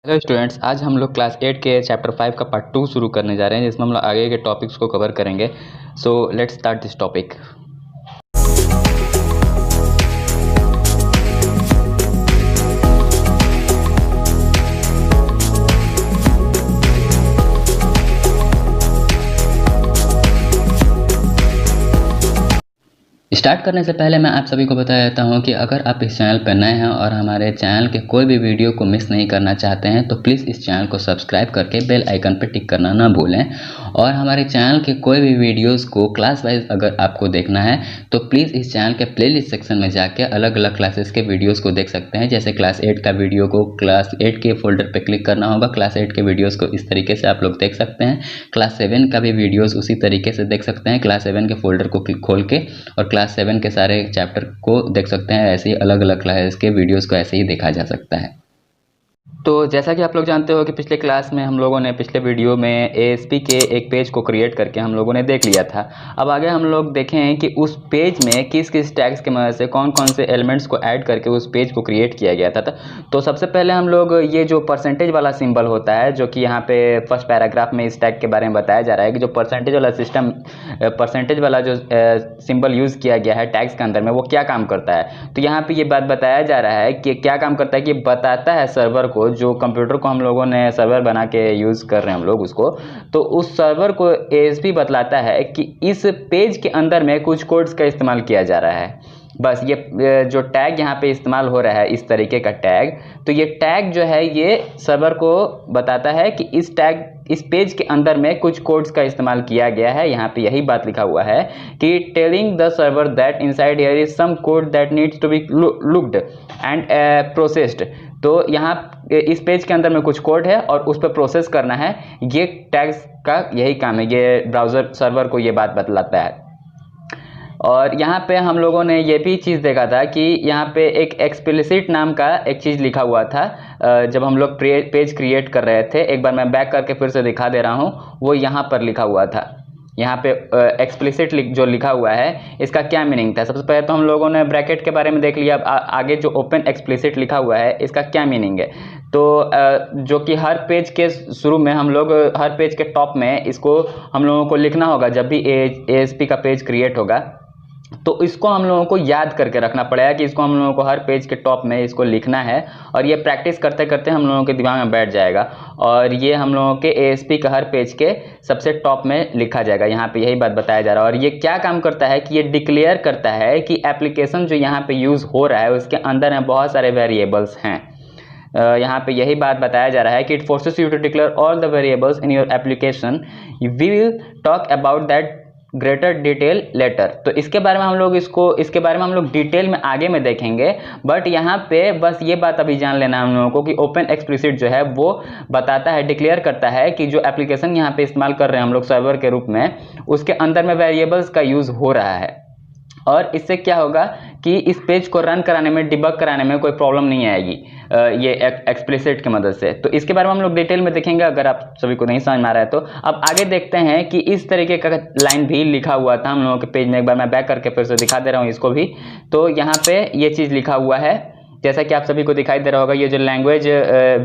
Hello students, आज हम लोग क्लास 8 के चैप्टर 5 का पार्ट 2 शुरू करने जा रहे हैं, जिसमें हम लोग आगे के टॉपिक्स को कवर करेंगे। So let's start this topic. Start करने से पहले मैं आप सभी को बता देता हूं कि अगर आप इस चैनल पर नए हैं और हमारे चैनल के कोई भी वीडियो को मिस नहीं करना चाहते हैं तो प्लीज़ इस चैनल को सब्सक्राइब करके बेल आइकन पर टिक करना ना भूलें। और हमारे चैनल के कोई भी वीडियोस को क्लास वाइज अगर आपको देखना है तो प्लीज़ इस चैनल के प्लेलिस्ट सेक्शन में जाके अलग अलग क्लासेस के वीडियोज़ को देख सकते हैं। जैसे क्लास 8 का वीडियो को क्लास 8 के फोल्डर पर क्लिक करना होगा, क्लास 8 के वीडियोज़ को इस तरीके से आप लोग देख सकते हैं। क्लास 7 का भी वीडियोज़ उसी तरीके से देख सकते हैं, क्लास 7 के फोल्डर को खोल के, और क्लास 7 के सारे चैप्टर को देख सकते हैं। ऐसे ही अलग अलग क्लास के वीडियोस को ऐसे ही देखा जा सकता है। तो जैसा कि आप लोग जानते हो कि पिछले क्लास में हम लोगों ने पिछले वीडियो में ASP के एक पेज को क्रिएट करके हम लोगों ने देख लिया था। अब आगे हम लोग देखें कि उस पेज में किस किस टैग्स की मदद से कौन कौन से एलिमेंट्स को ऐड करके उस पेज को क्रिएट किया गया था। तो सबसे पहले हम लोग ये जो परसेंटेज वाला सिंबल होता है, जो कि यहाँ पे फर्स्ट पैराग्राफ में इस टैग के बारे में बताया जा रहा है कि जो परसेंटेज वाला सिस्टम, परसेंटेज वाला जो सिंबल यूज़ किया गया है टैग्स के अंदर में, वो क्या काम करता है। तो यहाँ पर ये बात बताया जा रहा है कि क्या काम करता है कि बताता है सर्वर को, जो कंप्यूटर को हम लोगों ने सर्वर बना के यूज़ कर रहे हैं हम लोग उसको, तो उस सर्वर को ASP बतलाता है कि इस पेज के अंदर में कुछ कोड्स का इस्तेमाल किया जा रहा है। बस ये जो टैग यहाँ पे इस्तेमाल हो रहा है, इस तरीके का टैग, तो ये टैग जो है ये सर्वर को बताता है कि इस पेज के अंदर में कुछ कोड्स का इस्तेमाल किया गया है। यहाँ पे यही बात लिखा हुआ है कि telling the server that inside here is some code that needs to be looked and processed. तो यहाँ इस पेज के अंदर में कुछ कोड है और उस पर प्रोसेस करना है। ये टैग्स का यही काम है, ये ब्राउज़र सर्वर को ये बात बतलाता है। और यहाँ पे हम लोगों ने ये भी चीज़ देखा था कि यहाँ पे एक एक्सप्लिसिट नाम का एक चीज़ लिखा हुआ था जब हम लोग पेज क्रिएट कर रहे थे। एक बार मैं बैक करके फिर से दिखा दे रहा हूँ, वो यहाँ पर लिखा हुआ था। यहाँ पे एक्सप्लिसिट जो लिखा हुआ है, इसका क्या मीनिंग था। सबसे पहले तो हम लोगों ने ब्रैकेट के बारे में देख लिया। आगे जो ओपन एक्सप्लिसिट लिखा हुआ है, इसका क्या मीनिंग है। तो जो कि हर पेज के शुरू में हम लोग, हर पेज के टॉप में इसको हम लोगों को लिखना होगा। जब भी ASP का पेज क्रिएट होगा तो इसको हम लोगों को याद करके रखना पड़ेगा कि इसको हम लोगों को हर पेज के टॉप में इसको लिखना है, और ये प्रैक्टिस करते करते हम लोगों के दिमाग में बैठ जाएगा और ये हम लोगों के ASP का हर पेज के सबसे टॉप में लिखा जाएगा। यहाँ पे यही बात बताया जा रहा है। और ये क्या काम करता है कि ये डिक्लेयर करता है कि एप्लीकेशन जो यहाँ पे यूज़ हो रहा है उसके अंदर में बहुत सारे वेरिएबल्स हैं। यहाँ पे यही बात बताया जा रहा है कि it forces you to declare all the variables in your application, we will talk about that greater detail later. तो इसके बारे में हम लोग डिटेल में आगे में देखेंगे। बट यहाँ पे बस ये बात अभी जान लेना हम लोगों को कि ओपन एक्सप्लिसिट जो है वो बताता है, डिक्लेयर करता है कि जो एप्लीकेशन यहाँ पे इस्तेमाल कर रहे हैं हम लोग सर्वर के रूप में, उसके अंदर में वेरिएबल्स का यूज़ हो रहा है। और इससे क्या होगा कि इस पेज को रन कराने में, डिबग कराने में कोई प्रॉब्लम नहीं आएगी ये एक्सप्लिसिट की मदद से। तो इसके बारे में हम लोग डिटेल में देखेंगे अगर आप सभी को नहीं समझ में आ रहा है तो। अब आगे देखते हैं कि इस तरीके का लाइन भी लिखा हुआ था हम लोगों के पेज में। एक बार मैं बैक करके फिर से दिखा दे रहा हूँ इसको भी। तो यहाँ पे ये चीज़ लिखा हुआ है, जैसा कि आप सभी को दिखाई दे रहा होगा, ये जो लैंग्वेज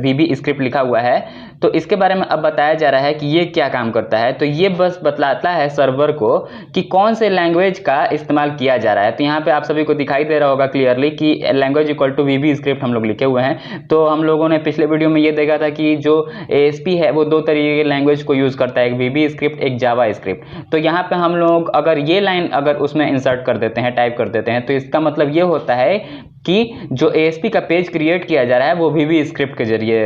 VB स्क्रिप्ट लिखा हुआ है, तो इसके बारे में अब बताया जा रहा है कि ये क्या काम करता है। तो ये बस बतलाता है सर्वर को कि कौन से लैंग्वेज का इस्तेमाल किया जा रहा है। तो यहाँ पे आप सभी को दिखाई दे रहा होगा क्लियरली कि language equal to VB script हम लोग लिखे हुए हैं। तो हम लोगों ने पिछले वीडियो में ये देखा था कि जो ASP है वो दो तरीके के लैंग्वेज को यूज़ करता है, एक VB स्क्रिप्ट, एक जावा स्क्रिप्ट। तो यहाँ पर हम लोग अगर ये लाइन अगर उसमें इंसर्ट कर देते हैं, टाइप कर देते हैं, तो इसका मतलब ये होता है कि जो ASP का पेज क्रिएट किया जा रहा है वो VB स्क्रिप्ट के जरिए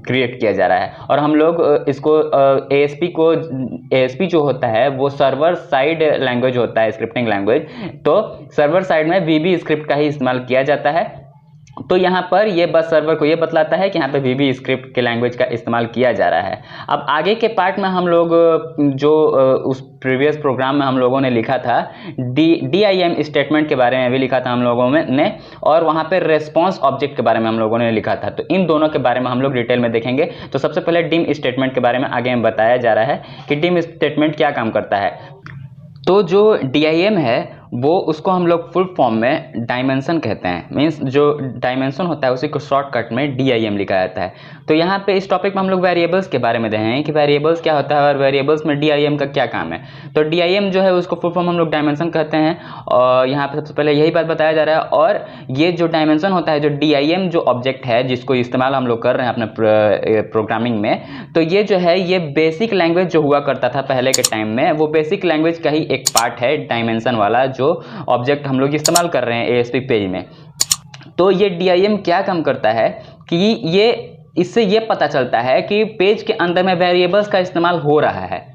क्रिएट किया जा रहा है। और हम लोग इसको ASP जो होता है वो सर्वर साइड लैंग्वेज होता है, स्क्रिप्टिंग लैंग्वेज। तो सर्वर साइड में VB स्क्रिप्ट का ही इस्तेमाल किया जाता है। तो यहाँ पर ये बस सर्वर को ये बतलाता है कि यहाँ पे VB स्क्रिप्ट के लैंग्वेज का इस्तेमाल किया जा रहा है। अब आगे के पार्ट में हम लोग जो उस प्रीवियस प्रोग्राम में हम लोगों ने लिखा था, DIM स्टेटमेंट के बारे में भी लिखा था हम लोगों ने, और वहाँ पे रेस्पॉन्स ऑब्जेक्ट के बारे में हम लोगों ने लिखा था। तो इन दोनों के बारे में हम लोग डिटेल में देखेंगे। तो सबसे पहले डिम स्टेटमेंट के बारे में आगे में बताया जा रहा है कि डिम स्टेटमेंट क्या काम करता है। तो जो DIM है वो उसको हम लोग फुल फॉर्म में डायमेंशन कहते हैं। मीन्स जो डायमेंशन होता है उसी को शॉर्टकट में DIM लिखा जाता है। तो यहाँ पे इस टॉपिक में हम लोग वेरिएबल्स के बारे में देखेंगे कि वेरिएबल्स क्या होता है और वेरिएबल्स में DIM का क्या काम है। तो DIM जो है उसको फुल फॉर्म हम लोग डायमेंशन कहते हैं, और यहाँ पे सबसे पहले यही बात बताया जा रहा है। और ये जो डायमेंशन होता है, जो DIM जो ऑब्जेक्ट है जिसको इस्तेमाल हम लोग कर रहे हैं अपने प्रोग्रामिंग में, तो ये जो है ये बेसिक लैंग्वेज जो हुआ करता था पहले के टाइम में, वो बेसिक लैंग्वेज का ही एक पार्ट है डायमेंशन वाला जो ऑब्जेक्ट हम लोग इस्तेमाल कर रहे हैं ASP पेज में। तो ये DIM क्या काम करता है कि ये इससे ये पता चलता है कि पेज के अंदर में वेरिएबल्स का इस्तेमाल हो रहा है।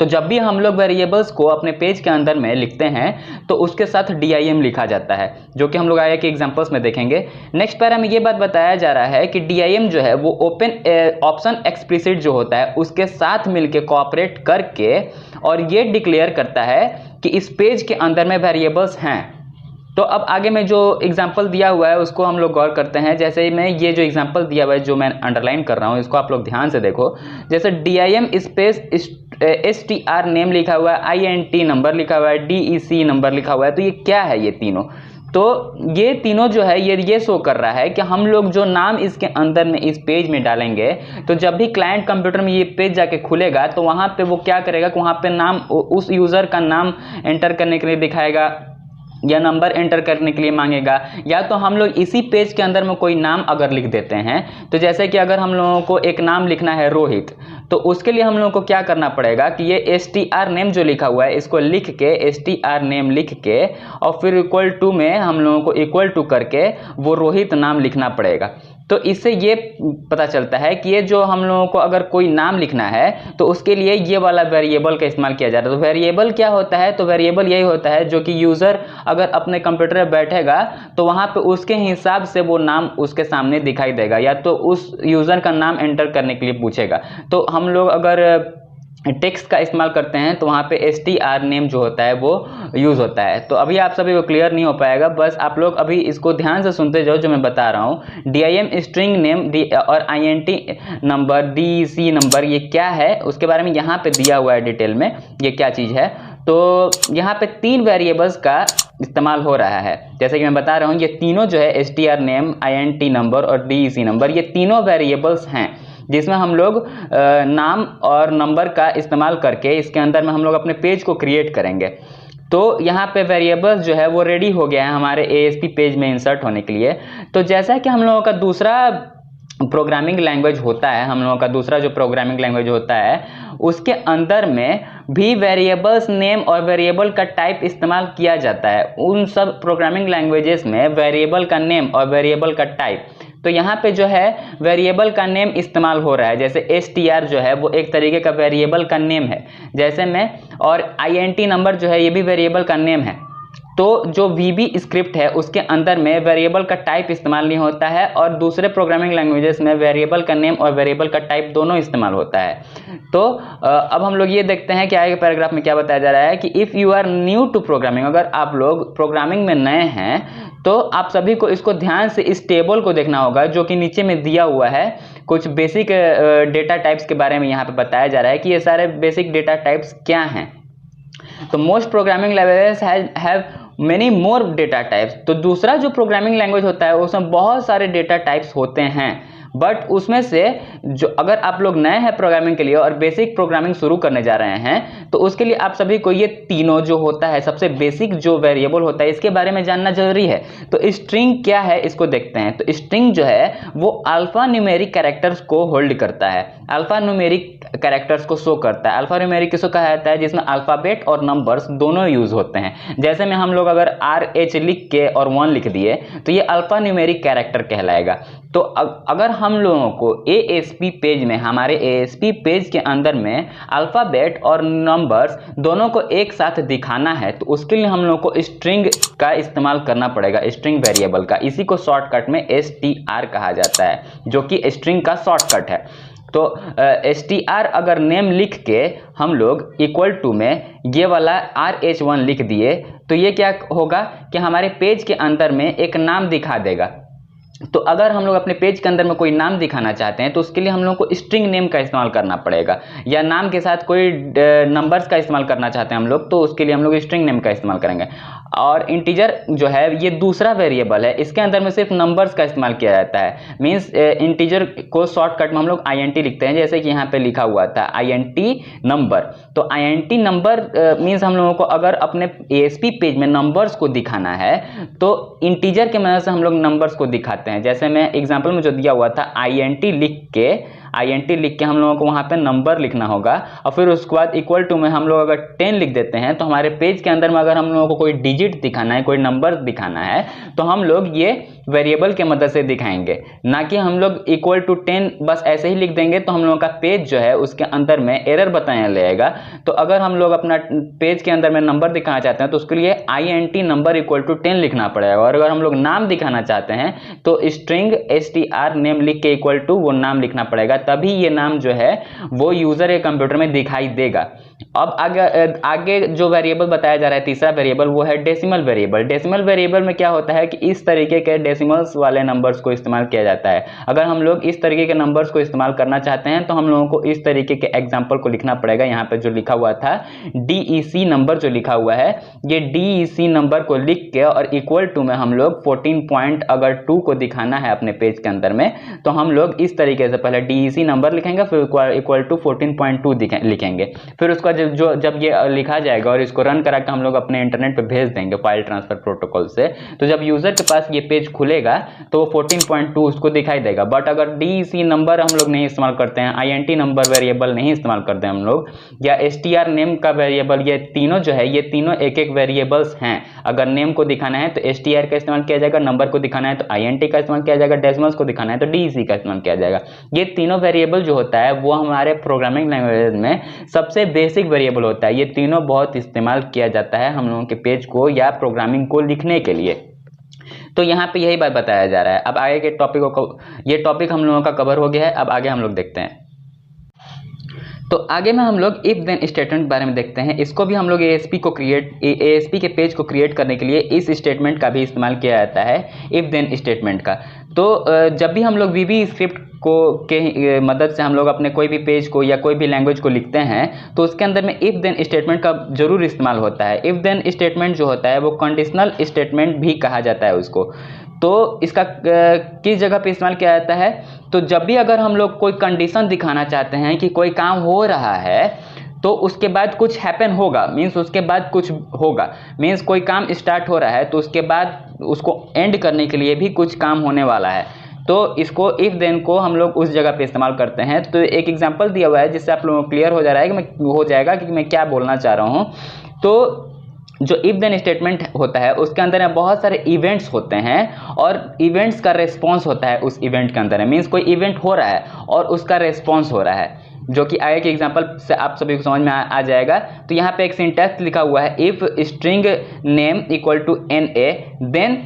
तो जब भी हम लोग वेरिएबल्स को अपने पेज के अंदर में लिखते हैं तो उसके साथ DIM लिखा जाता है, जो कि हम लोग आगे के एग्जांपल्स में देखेंगे। नेक्स्ट पैरा में ये बात बताया जा रहा है कि DIM जो है वो ओपन ऑप्शन एक्सप्लिसिट जो होता है उसके साथ मिलके कोऑपरेट करके और ये डिक्लेयर करता है कि इस पेज के अंदर में वेरिएबल्स हैं। तो अब आगे में जो एग्जाम्पल दिया हुआ है उसको हम लोग गौर करते हैं। जैसे मैं ये जो एग्जाम्पल दिया हुआ है जो मैं अंडरलाइन कर रहा हूँ इसको आप लोग ध्यान से देखो। जैसे DIM स्पेस STR नेम लिखा हुआ है, INT नंबर लिखा हुआ है, DEC नंबर लिखा हुआ है। तो ये क्या है ये तीनों? तो ये तीनों जो है ये शो कर रहा है कि हम लोग जो नाम इसके अंदर में इस पेज में डालेंगे तो जब भी क्लाइंट कंप्यूटर में ये पेज जाके खुलेगा तो वहाँ पे वो क्या करेगा कि वहाँ पे नाम उस यूज़र का नाम एंटर करने के लिए दिखाएगा या नंबर एंटर करने के लिए मांगेगा, या तो हम लोग इसी पेज के अंदर में कोई नाम अगर लिख देते हैं। तो जैसे कि अगर हम लोगों को एक नाम लिखना है रोहित, तो उसके लिए हम लोगों को क्या करना पड़ेगा कि ये STR नेम जो लिखा हुआ है इसको लिख के STR नेम लिख के और फिर इक्वल टू में हम लोगों को इक्वल टू करके वो रोहित नाम लिखना पड़ेगा। तो इससे ये पता चलता है कि ये जो हम लोगों को अगर कोई नाम लिखना है तो उसके लिए ये वाला वेरिएबल का इस्तेमाल किया जाता है। तो वेरिएबल क्या होता है? तो वेरिएबल यही होता है जो कि यूज़र अगर अपने कंप्यूटर में बैठेगा तो वहाँ पे उसके हिसाब से वो नाम उसके सामने दिखाई देगा, या तो उस यूज़र का नाम एंटर करने के लिए पूछेगा। तो हम लोग अगर टेक्स्ट का इस्तेमाल करते हैं तो वहाँ पे STR नेम जो होता है वो यूज़ होता है। तो अभी आप सभी को क्लियर नहीं हो पाएगा, बस आप लोग अभी इसको ध्यान से सुनते जाओ जो मैं बता रहा हूँ। DIM स्ट्रिंग नेम और INT नंबर, DEC नंबर ये क्या है उसके बारे में यहाँ पे दिया हुआ है डिटेल में, ये क्या चीज़ है। तो यहाँ पे 3 वेरिएबल्स का इस्तेमाल हो रहा है। जैसे कि मैं बता रहा हूँ ये तीनों जो है STR नेम, INT नंबर और DEC नंबर, ये तीनों वेरिएबल्स हैं जिसमें हम लोग नाम और नंबर का इस्तेमाल करके इसके अंदर में हम लोग अपने पेज को क्रिएट करेंगे। तो यहाँ पे वेरिएबल्स जो है वो रेडी हो गया है हमारे ASP पेज में इंसर्ट होने के लिए। तो जैसा कि हम लोगों का दूसरा प्रोग्रामिंग लैंग्वेज होता है, हम लोगों का दूसरा जो प्रोग्रामिंग लैंग्वेज होता है उसके अंदर में भी वेरिएबल्स नेम और वेरिएबल का टाइप इस्तेमाल किया जाता है। उन सब प्रोग्रामिंग लैंग्वेजेस में वेरिएबल का नेम और वेरिएबल का टाइप, तो यहाँ पे जो है वेरिएबल का नेम इस्तेमाल हो रहा है। जैसे STR जो है वो एक तरीके का वेरिएबल का नेम है जैसे में, और INT नंबर जो है ये भी वेरिएबल का नेम है। तो जो VB स्क्रिप्ट है उसके अंदर में वेरिएबल का टाइप इस्तेमाल नहीं होता है, और दूसरे प्रोग्रामिंग लैंग्वेजेस में वेरिएबल का नेम और वेरिएबल का टाइप दोनों इस्तेमाल होता है। तो अब हम लोग ये देखते हैं कि आगे पैराग्राफ में क्या बताया जा रहा है कि if you are new to programming, अगर आप लोग प्रोग्रामिंग में नए हैं तो आप सभी को इसको ध्यान से इस टेबल को देखना होगा जो कि नीचे में दिया हुआ है। कुछ बेसिक डेटा टाइप्स के बारे में यहाँ पे बताया जा रहा है कि ये सारे बेसिक डेटा टाइप्स क्या हैं। तो most programming languages have many more data types. तो दूसरा जो प्रोग्रामिंग लैंग्वेज होता है उसमें बहुत सारे डेटा टाइप्स होते हैं, बट उसमें से जो अगर आप लोग नए हैं प्रोग्रामिंग के लिए और बेसिक प्रोग्रामिंग शुरू करने जा रहे हैं तो उसके लिए आप सभी को ये तीनों जो होता है सबसे बेसिक जो वेरिएबल होता है इसके बारे में जानना जरूरी है। तो स्ट्रिंग क्या है इसको देखते हैं। तो स्ट्रिंग जो है वो अल्फा न्यूमेरिक कैरेक्टर्स को होल्ड करता है, अल्फा न्यूमेरिक कैरेक्टर्स को शो करता है। अल्फा न्यूमेरिक किसको कहा जाता है? जिसमें अल्फाबेट और नंबर्स दोनों यूज होते हैं। जैसे में हम लोग अगर RH लिख के और 1 लिख दिए तो ये अल्फा न्यूमेरिक कैरेक्टर कहलाएगा। तो अगर हम लोगों को ASP पेज में, हमारे ASP पेज के अंदर में अल्फ़ाबेट और नंबर्स दोनों को एक साथ दिखाना है तो उसके लिए हम लोगों को स्ट्रिंग का इस्तेमाल करना पड़ेगा, स्ट्रिंग वेरिएबल का। इसी को शॉर्टकट में STR कहा जाता है जो कि स्ट्रिंग का शॉर्टकट है। तो STR अगर नेम लिख के हम लोग इक्वल टू में ये वाला RH1 लिख दिए तो ये क्या होगा कि हमारे पेज के अंदर में एक नाम दिखा देगा। तो अगर हम लोग अपने पेज के अंदर में कोई नाम दिखाना चाहते हैं तो उसके लिए हम लोग को स्ट्रिंग नेम का इस्तेमाल करना पड़ेगा, या नाम के साथ कोई नंबर्स का इस्तेमाल करना चाहते हैं हम लोग तो उसके लिए हम लोग स्ट्रिंग नेम का इस्तेमाल करेंगे। और इंटीजर जो है ये दूसरा वेरिएबल है, इसके अंदर में सिर्फ नंबर्स का इस्तेमाल किया जाता है। मींस इंटीजर को शॉर्टकट में हम लोग INT लिखते हैं, जैसे कि यहाँ पे लिखा हुआ था INT नंबर। तो INT नंबर मींस हम लोगों को अगर अपने ASP पेज में नंबर्स को दिखाना है तो इंटीजर के मदद से हम लोग नंबर्स को दिखाते हैं। जैसे मैं एग्जाम्पल में जो दिया हुआ था INT लिख के हम लोगों को वहाँ पे नंबर लिखना होगा और फिर उसके बाद इक्वल टू में हम लोग अगर 10 लिख देते हैं तो हमारे पेज के अंदर में अगर हम लोगों को कोई डिजिट दिखाना है, कोई नंबर दिखाना है, तो हम लोग ये वेरिएबल के मदद से दिखाएंगे, ना कि हम लोग इक्वल टू 10 बस ऐसे ही लिख देंगे तो हम लोगों का पेज जो है उसके अंदर में एरर बताने लगेगा। तो अगर हम लोग अपना पेज के अंदर में नंबर दिखाना चाहते हैं तो उसके लिए INT नंबर इक्वल टू 10 लिखना पड़ेगा। और अगर हम लोग नाम दिखाना चाहते हैं तो स्ट्रिंग STR नेम लिख के इक्वल टू वो नाम लिखना पड़ेगा, तभी ये नाम जो है वो यूजर के कंप्यूटर में दिखाई देगा। अब आगे जो वेरिएबल बताया जा रहा है, तीसरा वेरिएबल, वो है डेसिमल वेरिएबल। डेसिमल वेरिएबल में क्या होता है कि इस तरीके के डेसिमल्स वाले नंबर्स को इस्तेमाल किया जाता है। अगर हम लोग इस तरीके के नंबर्स को इस्तेमाल करना चाहते हैं तो हम लोगों को इस तरीके के एग्जाम्पल को लिखना पड़ेगा। यहाँ पे जो लिखा हुआ था DEC नंबर जो लिखा हुआ है, ये DEC नंबर को लिख के और इक्वल टू में हम लोग 14.2 को दिखाना है अपने पेज के अंदर में, तो हम लोग इस तरीके से पहले DEC नंबर लिखेंगे, फिर इक्वल टू 14.2 लिखेंगे। फिर उसका जब ये लिखा जाएगा और इसको रन करा के हम लोग अपने इंटरनेट पे भेज देंगे फाइल ट्रांसफर प्रोटोकॉल से, तो जब यूजर के पास ये पेज खुलेगा तो वो 14.2 उसको दिखाई देगा। बट अगर DEC नंबर हम लोग नहीं इस्तेमाल करते हैं, INT नंबर वेरिएबल नहीं इस्तेमाल करते हैं हम लोग, या STR नेम का वेरिएबल, ये तीनों जो है ये तीनों एक एक वेरिएबल्स हैं। अगर नेम को दिखाना है तो STR का इस्तेमाल किया जाएगा, नंबर को दिखाना है तो INT का इस्तेमाल किया जाएगा, डेसिमल्स को दिखाना है तो DEC का इस्तेमाल किया जाएगा। ये तीनों वेरिएबल जो होता है वो हमारे प्रोग्रामिंग लैंग्वेज में सबसे बेसिक वेरिएबल होता है। ये तीनों बहुत इस्तेमाल किया जाता है हम लोगों के पेज को या प्रोग्रामिंग को लिखने के लिए। तो यहाँ पे यही बात बताया जा रहा है। अब आगे के ये टॉपिक हम लोगों का कवर हो गया है। अब आगे हम लोग देखते हैं। तो आगे में हम लोग इफ देन स्टेटमेंट बारे में देखते हैं। इसको भी हम लोग ASP के पेज को क्रिएट करने के लिए इस स्टेटमेंट का भी इस्तेमाल किया जाता है, इफ देन स्टेटमेंट का। तो जब भी हम लोग VB स्क्रिप्ट के मदद से हम लोग अपने कोई भी पेज को या कोई भी लैंग्वेज को लिखते हैं तो उसके अंदर में इफ देन स्टेटमेंट का जरूर इस्तेमाल होता है। इफ देन स्टेटमेंट जो होता है वो कंडीशनल स्टेटमेंट भी कहा जाता है उसको। तो इसका किस जगह पे इस्तेमाल किया जाता है, तो जब भी अगर हम लोग कोई कंडीशन दिखाना चाहते हैं कि कोई काम हो रहा है तो उसके बाद कुछ हैपन होगा, मीन्स उसके बाद कुछ होगा, मीन्स कोई काम स्टार्ट हो रहा है तो उसके बाद उसको एंड करने के लिए भी कुछ काम होने वाला है, तो इसको इफ देन को हम लोग उस जगह पे इस्तेमाल करते हैं। तो एक एग्जांपल दिया हुआ है जिससे आप लोगों को क्लियर हो जाएगा कि मैं क्या बोलना चाह रहा हूँ। तो जो इफ देन स्टेटमेंट होता है उसके अंदर में बहुत सारे इवेंट्स होते हैं और इवेंट्स का रेस्पॉन्स होता है उस इवेंट के अंदर, मीन्स कोई इवेंट हो रहा है और उसका रेस्पॉन्स हो रहा है, जो कि आगे के एग्जांपल से आप सभी को समझ में आ जाएगा। तो यहाँ पे एक सिंटैक्स लिखा हुआ है, if string name equal to NA then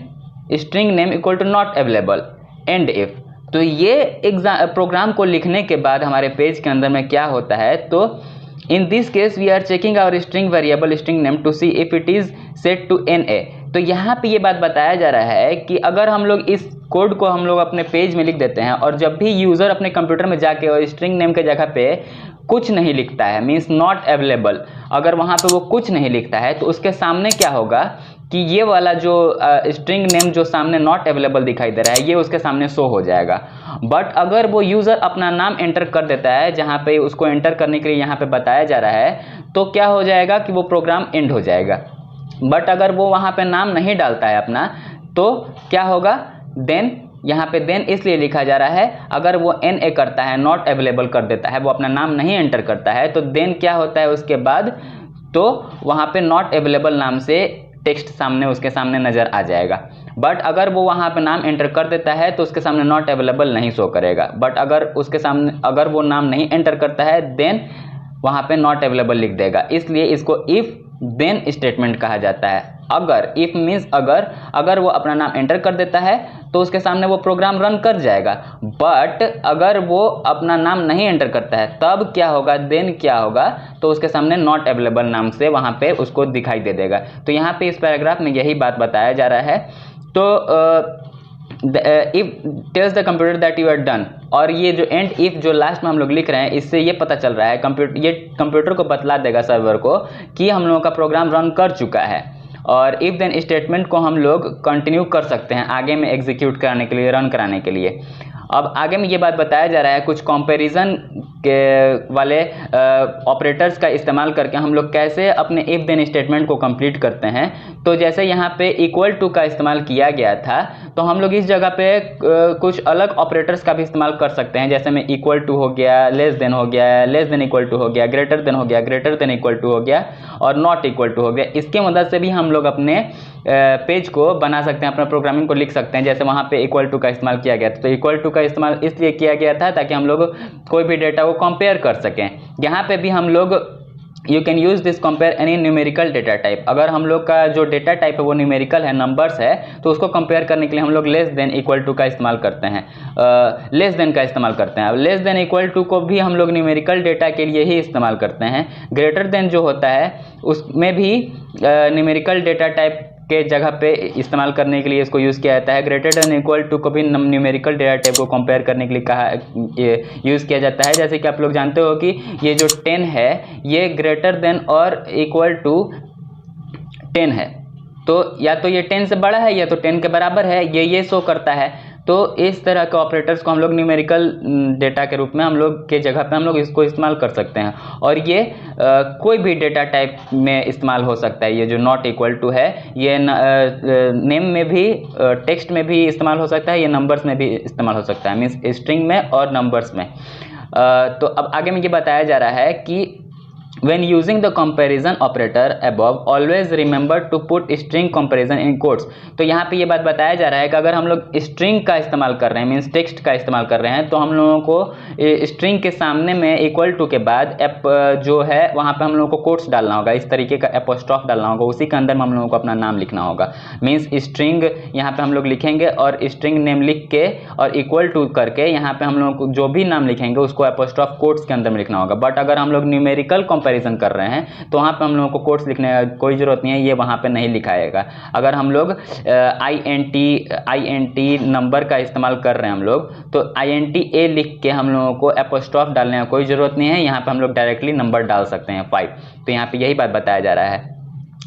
string name equal to not available end if. तो ये प्रोग्राम को लिखने के बाद हमारे पेज के अंदर में क्या होता है, तो in this case we are checking our string variable string name to see if it is set to NA। तो यहाँ पे ये बात बताया जा रहा है कि अगर हम लोग इस कोड को हम लोग अपने पेज में लिख देते हैं और जब भी यूज़र अपने कंप्यूटर में जाके और स्ट्रिंग नेम के जगह पे कुछ नहीं लिखता है, मीन्स नॉट अवेलेबल, अगर वहाँ पे वो कुछ नहीं लिखता है तो उसके सामने क्या होगा कि ये वाला जो स्ट्रिंग नेम जो सामने नॉट अवेलेबल दिखाई दे रहा है ये उसके सामने शो हो जाएगा। बट अगर वो यूज़र अपना नाम एंटर कर देता है जहाँ पे उसको एंटर करने के लिए यहाँ पे बताया जा रहा है, तो क्या हो जाएगा कि वो प्रोग्राम एंड हो जाएगा। बट अगर वो वहाँ पे नाम नहीं डालता है अपना तो क्या होगा, देन यहाँ पे देन इसलिए लिखा जा रहा है, अगर वो NA करता है, नॉट अवेलेबल कर देता है, वो अपना नाम नहीं एंटर करता है, तो देन क्या होता है उसके बाद, तो वहाँ पे नॉट अवेलेबल नाम से टेक्स्ट सामने उसके सामने नज़र आ जाएगा। बट अगर वो वहाँ पे नाम एंटर कर देता है तो उसके सामने नॉट अवेलेबल नहीं शो करेगा। बट अगर उसके सामने अगर वो नाम नहीं एंटर करता है देन वहाँ पे नॉट अवेलेबल लिख देगा। इसलिए इसको इफ़ देन स्टेटमेंट कहा जाता है। अगर इफ मीन्स अगर वो अपना नाम एंटर कर देता है तो उसके सामने वो प्रोग्राम रन कर जाएगा। बट अगर वो अपना नाम नहीं एंटर करता है तब क्या होगा, देन क्या होगा, तो उसके सामने नॉट अवेलेबल नाम से वहाँ पे उसको दिखाई दे देगा। तो यहाँ पे इस पैराग्राफ में यही बात बताया जा रहा है। तो if tells the computer that you are done, और ये जो एंड इफ जो लास्ट में हम लोग लिख रहे हैं इससे ये पता चल रहा है ये कंप्यूटर को बतला देगा सर्वर को कि हम लोगों का प्रोग्राम रन कर चुका है। और इफ़ देन स्टेटमेंट को हम लोग कंटिन्यू कर सकते हैं आगे में एग्जीक्यूट कराने के लिए, रन कराने के लिए। अब आगे में ये बात बताया जा रहा है कुछ कंपैरिजन के वाले ऑपरेटर्स का इस्तेमाल करके हम लोग कैसे अपने इफ देन स्टेटमेंट को कंप्लीट करते हैं। तो जैसे यहाँ पे इक्वल टू का इस्तेमाल किया गया था, तो हम लोग इस जगह पे कुछ अलग ऑपरेटर्स का भी इस्तेमाल कर सकते हैं। जैसे में इक्वल टू हो गया, लेस देन हो गया, लेस देन इक्वल टू हो गया, ग्रेटर देन हो गया, ग्रेटर देन इक्वल टू हो गया और नॉट इक्वल टू हो गया। इसके मदद से भी हम लोग अपने पेज को बना सकते हैं, अपना प्रोग्रामिंग को लिख सकते हैं। जैसे वहाँ पे इक्वल टू का इस्तेमाल किया गया था, तो इक्वल टू का इस्तेमाल इसलिए किया गया था ताकि हम लोग कोई भी डेटा को कंपेयर कर सकें। यहाँ पे भी हम लोग you can use this compare any numerical data type. अगर हम लोग का जो डेटा टाइप है वो न्यूमेरिकल है, नंबर्स है, तो उसको कंपेयर करने के लिए हम लोग लेस देन इक्वल टू का इस्तेमाल करते हैं, लेस देन का इस्तेमाल करते हैं। अब लेस देन इक्वल टू को भी हम लोग न्यूमेरिकल डेटा के लिए ही इस्तेमाल करते हैं। ग्रेटर देन जो होता है उसमें भी न्यूमेरिकल डेटा टाइप के जगह पे इस्तेमाल करने के लिए इसको यूज़ किया जाता है। ग्रेटर देन इक्वल टू को भी न्यूमेरिकल डेटा टाइप को कंपेयर करने के लिए यूज़ किया जाता है। जैसे कि आप लोग जानते हो कि ये जो 10 है ये ग्रेटर देन और इक्वल टू 10 है, तो या तो ये 10 से बड़ा है या तो 10 के बराबर है, ये शो करता है। तो इस तरह के ऑपरेटर्स को हम लोग न्यूमेरिकल डेटा के रूप में हम लोग के जगह पे हम लोग इसको इस्तेमाल कर सकते हैं। और ये कोई भी डेटा टाइप में इस्तेमाल हो सकता है। ये जो नॉट इक्वल टू है ये नेम में भी, टेक्स्ट में भी इस्तेमाल हो सकता है, ये नंबर्स में भी इस्तेमाल हो सकता है, मीन्स स्ट्रिंग में और नंबर्स में। तो अब आगे में ये बताया जा रहा है कि when using the comparison operator above always remember to put string comparison in quotes। तो यहाँ पे ये बात बताया जा रहा है कि अगर हम लोग string का इस्तेमाल कर रहे हैं, मीन्स टेक्स्ट का इस्तेमाल कर रहे हैं, तो हम लोगों को string के सामने में इक्वल टू के बाद जो है वहाँ पे हम लोगों को कोट्स डालना होगा, इस तरीके का एपोस्ट्रॉफ डालना होगा, उसी के अंदर में हम लोगों को अपना नाम लिखना होगा। मीन्स स्ट्रिंग यहाँ पे हम लोग लिखेंगे और स्ट्रिंग नेम लिख के और इक्वल टू करके यहाँ पे हम लोगों को जो भी नाम लिखेंगे उसको एपोस्ट्रॉफ कोट्स के अंदर में लिखना होगा। बट अगर हम लोग न्यूमेरिकल कंपैरिजन कर रहे हैं तो वहाँ पे हम लोगों को कोट्स लिखने का कोई ज़रूरत नहीं है, ये वहाँ पे नहीं लिखाएगा। अगर हम लोग INT नंबर का इस्तेमाल कर रहे हैं हम लोग, तो INTA लिख के हम लोगों को एपोस्ट्रॉफ डालने का कोई ज़रूरत नहीं है, यहाँ पे हम लोग डायरेक्टली नंबर डाल सकते हैं 5। तो यहाँ पे यही बात बताया जा रहा है।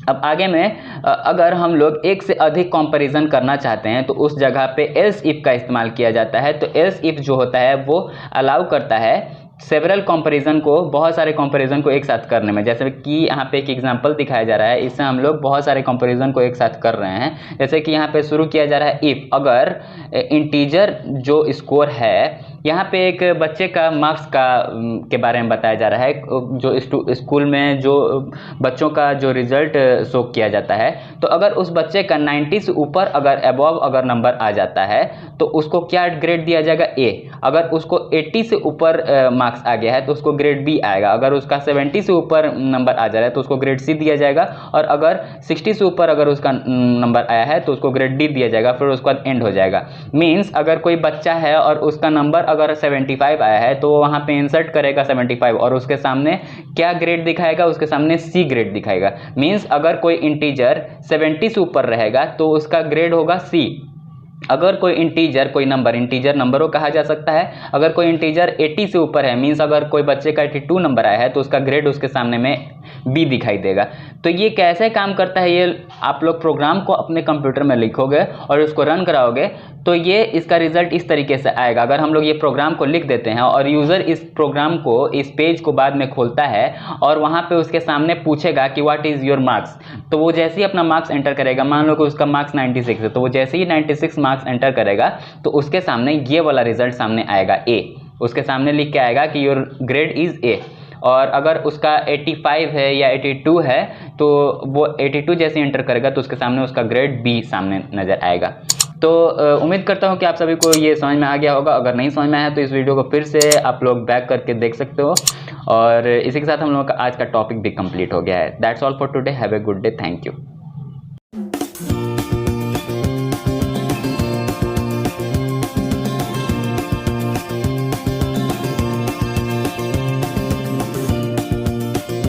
अब आगे में अगर हम लोग एक से अधिक कंपैरिजन करना चाहते हैं तो उस जगह पे एल्स इफ का इस्तेमाल किया जाता है। तो एल्स इफ जो होता है वो अलाउ करता है सेवरल कंपैरिजन को, बहुत सारे कंपैरिजन को एक साथ करने में। जैसे कि यहाँ पे एक एग्जांपल दिखाया जा रहा है, इससे हम लोग बहुत सारे कंपैरिजन को एक साथ कर रहे हैं। जैसे कि यहाँ पे शुरू किया जा रहा है इफ अगर इंटीजर जो स्कोर है, यहाँ पे एक बच्चे का मार्क्स के बारे में बताया जा रहा है, जो स्कूल में जो बच्चों का जो रिजल्ट शो किया जाता है। तो अगर उस बच्चे का 90 से ऊपर अगर अबव अगर नंबर आ जाता है तो उसको क्या ग्रेड दिया जाएगा, ए। अगर उसको 80 से ऊपर मार्क्स आ गया है तो उसको ग्रेड बी आएगा। अगर उसका 70 से ऊपर नंबर आ जा रहा है तो उसको ग्रेड सी दिया जाएगा। और अगर 60 से ऊपर अगर उसका नंबर आया है तो उसको ग्रेड डी दिया जाएगा, फिर उसके बाद एंड हो जाएगा। मीन्स अगर कोई बच्चा है और उसका नंबर अगर 75 आया है तो वो वहाँ पे इंसर्ट करेगा 75 और उसके सामने क्या ग्रेड दिखाएगा, उसके सामने सी ग्रेड दिखाएगा। मीन्स अगर कोई इंटीजर 70 से ऊपर रहेगा तो उसका ग्रेड होगा सी। अगर कोई इंटीजर, कोई नंबर, इंटीजर नंबरों कहा जा सकता है, अगर कोई इंटीजर 80 से ऊपर है, मीन्स अगर कोई बच्चे का 82 नंबर आया है तो उसका ग्रेड उसके सामने में बी दिखाई देगा। तो ये कैसे काम करता है, ये आप लोग प्रोग्राम को अपने कंप्यूटर में लिखोगे और उसको रन कराओगे तो ये इसका रिजल्ट इस तरीके से आएगा। अगर हम लोग ये प्रोग्राम को लिख देते हैं और यूज़र इस प्रोग्राम को, इस पेज को बाद में खोलता है और वहाँ पे उसके सामने पूछेगा कि व्हाट इज़ योर मार्क्स, तो वो जैसे ही अपना मार्क्स एंटर करेगा, मान लो कि उसका मार्क्स 96 है, तो वो जैसे ही 96 मार्क्स एंटर करेगा तो उसके सामने ये वाला रिजल्ट सामने आएगा, ए। उसके सामने लिख के आएगा कि योर ग्रेड इज़ ए। और अगर उसका 85 है या 82 है तो वो 82 जैसे एंटर करेगा तो उसके सामने उसका ग्रेड बी सामने नज़र आएगा। तो उम्मीद करता हूँ कि आप सभी को ये समझ में आ गया होगा। अगर नहीं समझ में आया तो इस वीडियो को फिर से आप लोग बैक करके देख सकते हो। और इसी के साथ हम लोगों का आज का टॉपिक भी कंप्लीट हो गया है। That's all for today. Have a good day. Thank you.